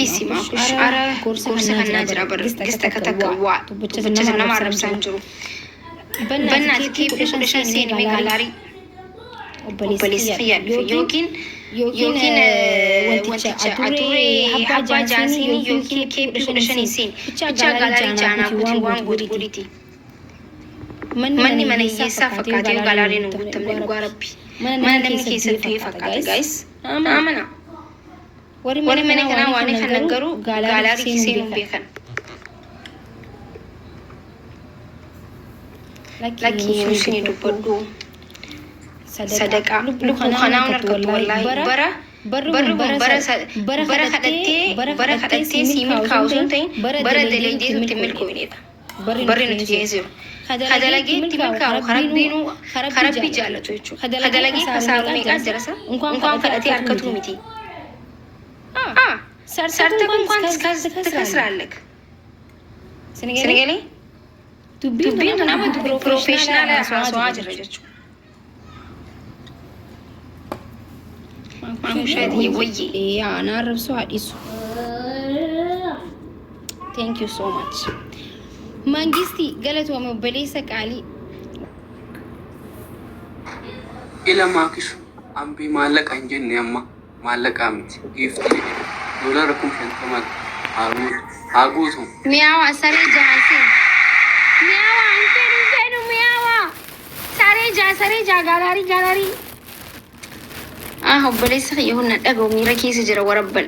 isima kush ara gorsa kana jira bar gista katakwa tubucha nama arabsan jiru bannaati kee kudashan seeni mee gaalaarii obboleessi fiyyaadhu yookiin wanticha adurree habbaa jaansiinii yookiin kee kudashanii seeni bicha gaalaarii jaanaa guutii waan godhiti manni mana hiyyeessaa fakkaatee gaalaariin hin guutamne dhugaa rabbi mana namni keessatti du'ee fakkaata gaayis amana warri mana kanaa waan kan garuu gaalaarii seenuun beekan laki yusini dubbadhu sadaqa lubbu kanaa harkatu wallahi bara kadhattee siimil kaawusun ta'in bara daleedeetutti milkooneedha barri nuti jeesiru kadalageetti milkaawu karabbii jaallatu jechuudha kadalagee kasaaru meeqaa jarasa unkaan kadhatee harkatu miti sarta kunkaan tikasraalek sinigale dubbiin nama professional haasawaa jira jechuudha maamushaatii wayye ana arrabsoo hadhisu thank you so much mangisti galatoome obboleessa qaalii ila maakishu ambii maallaqa hin jenne amma maallaqaa miti giiftii dolara 50 haguutu miyawa saree jahasin miyawa infenu miyawa saree jaa gaalaarii obboleessa kiyya hunna dhaga'u miira keessa jira warabbal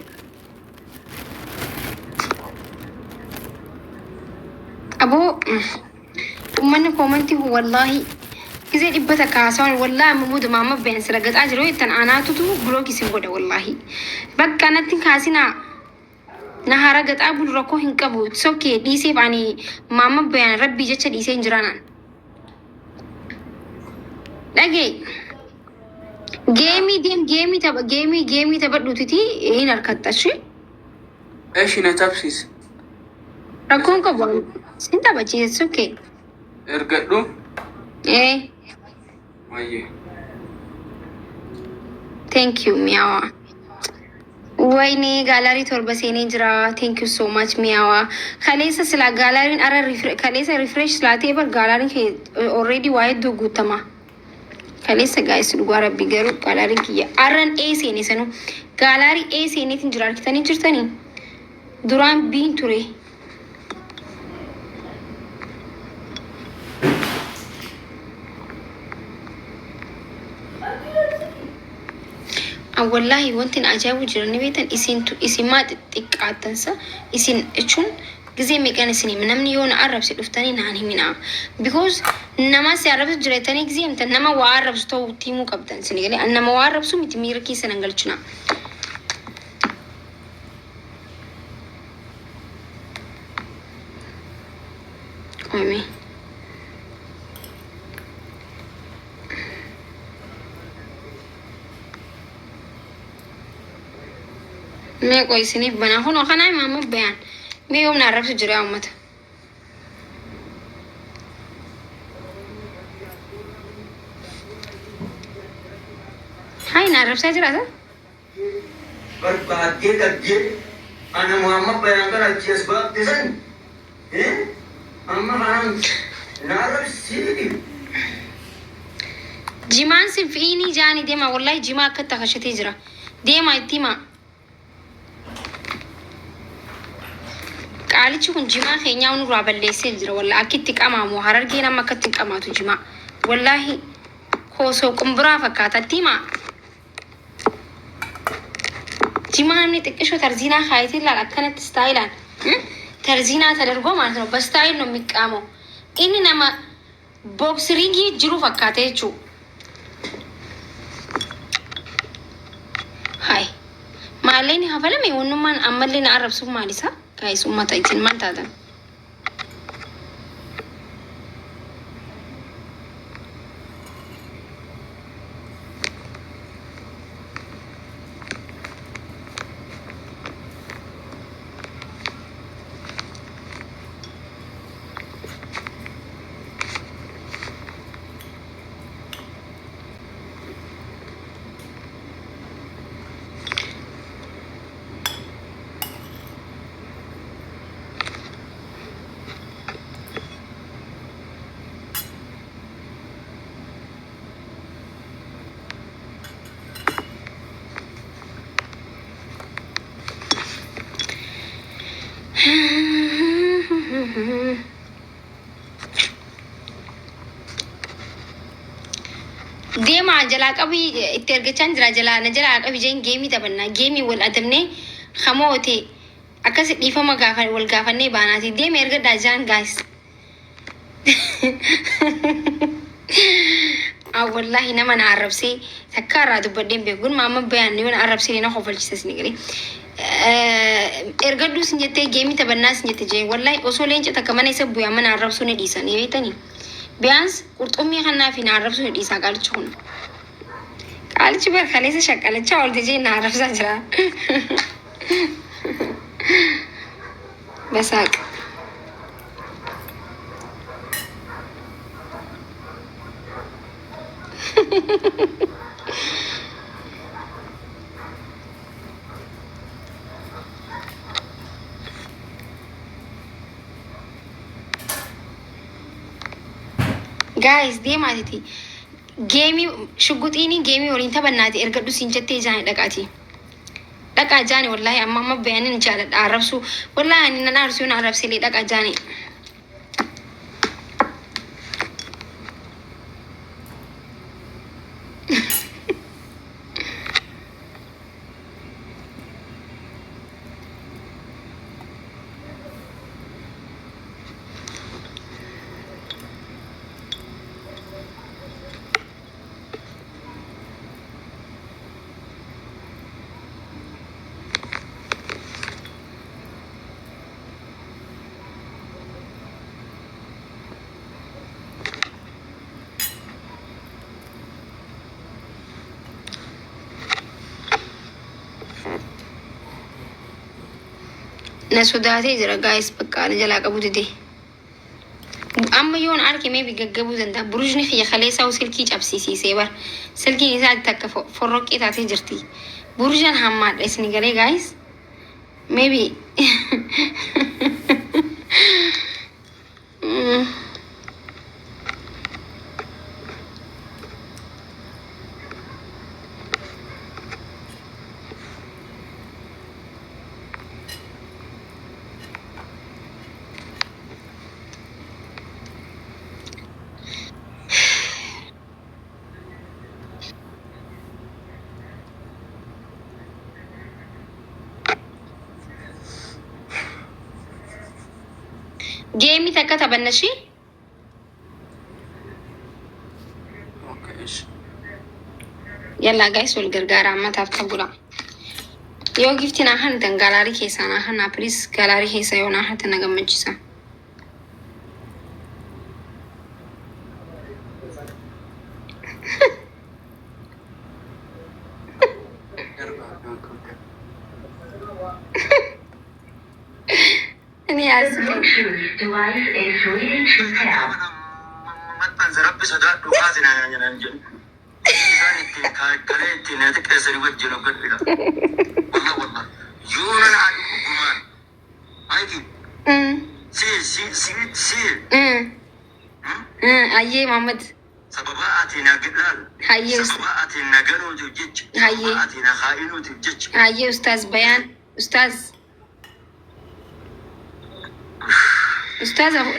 aboo ummanni koomantii wallahi gisee dhibbata kaasawan wallahi mamuudu maamma beensi ragaxaa jiru jettan anaatutu bulookii sin godha wallahi bakka natti kaasinaa na hara gaxaa bulu rakkoo hin qabu sokkee dhiiseef ani maamma been rabbii jecha dhiisee hin jiraanaan dhagee geemii taphadhuutiti hin harkattashi eeshi na cabsiis rakkoon qabu sin taphachiise sokkee ergadhu wayye thank you miyawa wayne gaalaarii torba seenee jira thank you so much miyawa kaleessa sila gaalaariin ara kaleessa refresh laatee bar gaalaariin already waa hedduu guutama kaleessa gaayis dhugaa rabbi garuu gaalaariin kiyya arran seene sanu gaalaarii seeneetiin jira arkitanii jirtanii duraan biin ture wallahi wantin ajaa'ibu jirani beetan isin maa xiqqaatansa isin jechuun gisee meeqan isin namni yoo na arrabse dhuftanii naan himina because nama si arrabsu jireetanii gisee himtan nama waa arrabsu ta'uu tiimuu qabdan isin galee nama waa arrabsu miti miira keessa nan galchina qoyme mee qoy isiniif banaa hunoo kanaa maamma bayaan mee yoomna arrabsu jira ummata hai na arrabsaa jiraata barbaadee qabdee ana maamma bayaan kana achiis baabdisan amma kanaan na arrabsiiti jimaan sin fi'inii jaanii deema wallahi jimaa akka takashatee jira deema itti himaa qaalichi kun jimaa keenyaa nurraa balleessee jira wallahi akkitti qamaamu harargeen amma akkatti qamaatu jimaa wallahi koosoo qumburaa fakkaatatti himaa jimaa namni xiqqishoo tarziinaa kaayitii laal akkanatti istaayilaan tarziinaa tadargoo ማለት ነው በስታይል ነው የሚቃመው inni nama boksiriingii jiru fakkaate jechuu hai maalleen hafalame wannummaan ammallee na arrabsuuf maalisa guys ummata isin maal taatan ديما جلا قبي ترجعن جلا نجلا قبي جين جيمي تبنا جيمي والأدمني خموتي أكاس ديفا ما غافن والغافني باناتي ديما يرجع داجان guys والله نما نعرف سي تكرر دبدين بيقول ماما بيان نيون عرب سي نخو فلسس نيجري erga dus njete gemi tabannas njete je wallahi osolen jeta kamane sabbu ya man arab sune disa ni betani bians qurtumi xana fi na arab sune disa gal chun qalchi ber khalisa shakala chawal dije na arab sajra besak guys dia mati game shugut ini game orang ta bannati erga du sinjette jani daka jani wallahi amma ma bayanin jala arab su wallahi ni na arsu na arab sile daka jani نسوداتي جرا guys بقى نجلا قبوت دي أما يون عارك ما بيججبوا زندا بروجني في خليسة وسلكي جاب سي سيبر سلكي نساعد تك فرق إيه تاتي جرتي بروجن همات اسمي قالي guys maybe جيمي تكا تبنشي اوكي ايش يلا جايس والجرجار عم تفتبولا يو جفتنا هن تنقالاري كيسانا هن أبريس قالاري كيسا يونا هن تنقمجيسا أنا أسف أيه محمد هاي أستاذ بيان أستاذ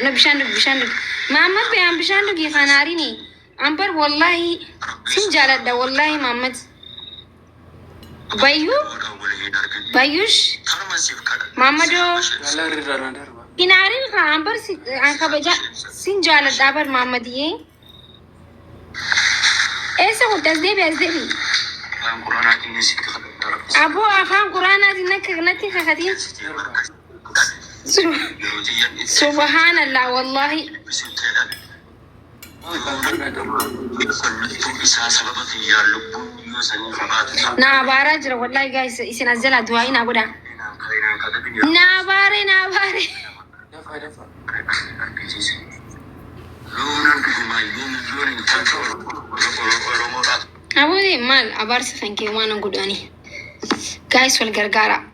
بشاندق محمد بيان بشاندق يخاناريني أمبر والله سنجالة دا والله محمد بايوش محمدو إنارين خا أمبر أنك بجا سنجالة دا بر محمد يه إيسا متزدي بيزدي أبو أفهم قرآن نتي خاتين سبحان الله والله نابارة جرا والله جايز يسنزل دعائي نابودا نابارة دفع أبودي مال أبارس فنكي وانا قداني جايز والجرجارة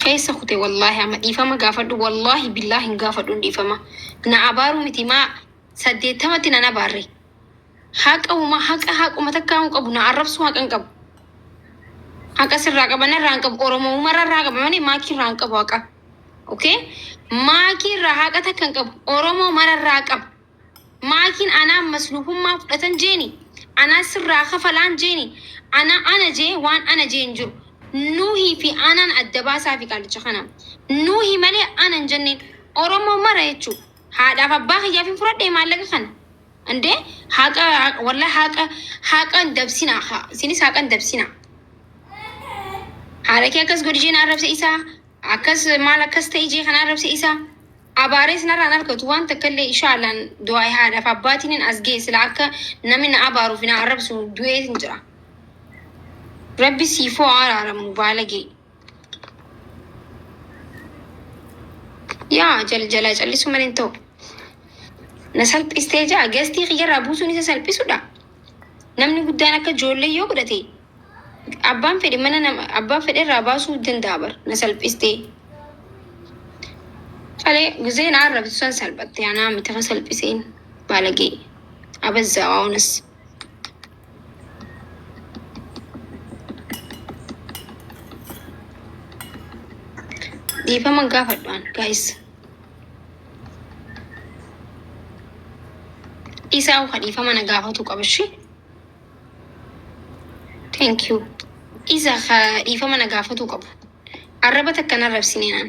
كيس أختي والله أما إفما قافد والله بالله قافد إفما نعبارو متما سديتما تنا باري حق أو ما حق وما تكاون قبو نعرف سو حق أنقب حق سر راقب أنا رانقب أورمو مرة راقب ماني ماكي رانقب واقع أوكي ماكي راقب تكنقب أورمو مرة راقب maakiin anaa masluufummaa fudhatan jeeni anaa sirraa kafalaan jeeni ana jee waan ana jee hin jiru nuuhii fi anaan adda baasaa fi qaalicha kana nuuhii malee anan jenneen oromoo mara jechuu haadhaaf abbaa kiyyaaf hin fudhadhee maallaqa kana andee haqa walla haqan dabsinaa isinis haqan dabsinaa haala kee akkas godhi jeen arrabsa isaa akkas maal akkas ta'e jee kan arrabsa isaa abaarees narraan argatu waan takkallee ishaalaan du'aa haadhaaf abbaatiin as ga'e sila akka namni na abaaruuf na arrabsu du'ee hin jira. Rabbi siifoo araaramu baalagee. Yaa jala callisu malee hin ta'u. Na salphistee jaa gastii xiyyarraa buusuun isa salphisudha. Namni guddaan akka ijoollee yoo godhate abbaan fedhe abbaan fedhe irraa baasuu danda'a bar na salphistee. Kale gizeen arrabtu san salphatte anaa miti kan salphiseen baalagee abazzaa waa'unas. Dhiifama gaafadhaan guys. Isaa uka dhiifama na gaafatu qabashi. Thank you. Isa dhiifama na gaafatu qabu. Arraba takka na arrabsineenaan.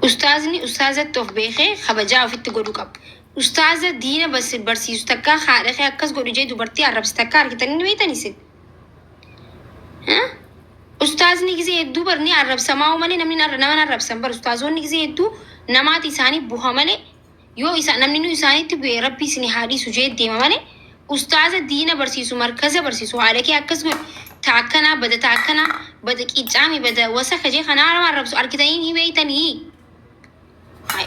Ustaazni ustaazatti of beekee kabajaa ofitti godhu qabu. Ustaaza diina barsiisu takka haadha kee akkas godhu jee dubartii arrabsi takka argitanii ni beektanis. Ustaazni gisee hedduu barni arrabsamaa malee namni nama arrabsan bar ustaazonni gisee hedduu namaati isaanii buha malee yoo namni nu isaaniitti bu'ee rabbi isin haadhiisu jee deema malee ustaaza diina barsiisu markaza barsiisu haadha kee akkas godhu taakkanaa bada qicaami bada wasaka jee kanaa nama arrabsu argitanii ni beektanii.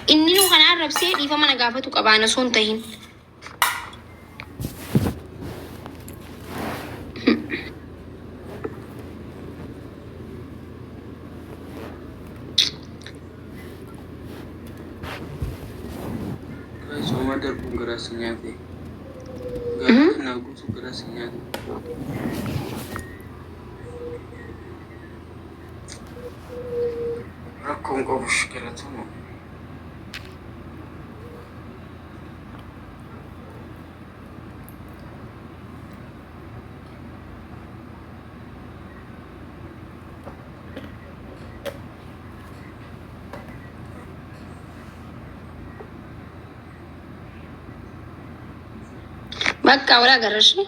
Inni nu kana arrabsee dhiifama na gaafatu qabaana son tahin. Semua darbu gerasnya deh. Gak nagu tuh gerasnya. Rakong kau muskilat semua. Bakka wala agarrashi.